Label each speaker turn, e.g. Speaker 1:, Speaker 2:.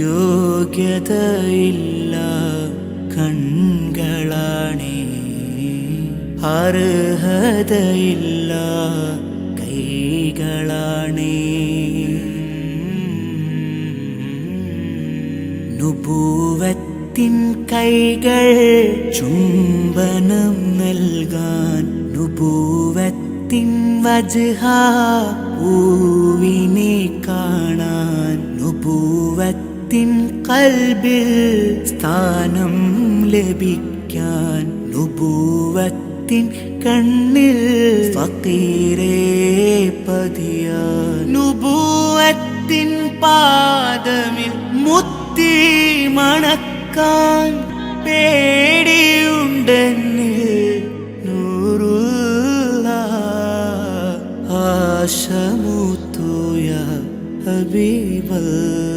Speaker 1: യോഗ്യതയില്ല കൺകളാണേ, അർഹതയില്ല കൈകളാണേ. നുബൂവത്തിൻ കൈകൾ ചുംബനം നൽകാൻ, നുബൂവത്തിൻ വജ്ഹ പൂവിനെ കാണാൻ, നുബൂവത്തിൻ ഖൽബിൽ സ്ഥാനം ലഭിക്കാൻ, നുബൂവത്തിൻ കണ്ണിൽ ഫഖീറേ പതിയാൻ, നുബൂവത്തിൻ പാദമിൽ മുത്തി മണക്കാൻ പേടിയുണ്ടെന്നിൽ നൂറുള്ള ആശമുത്തുയ ഹബീബല്ലാഹ്.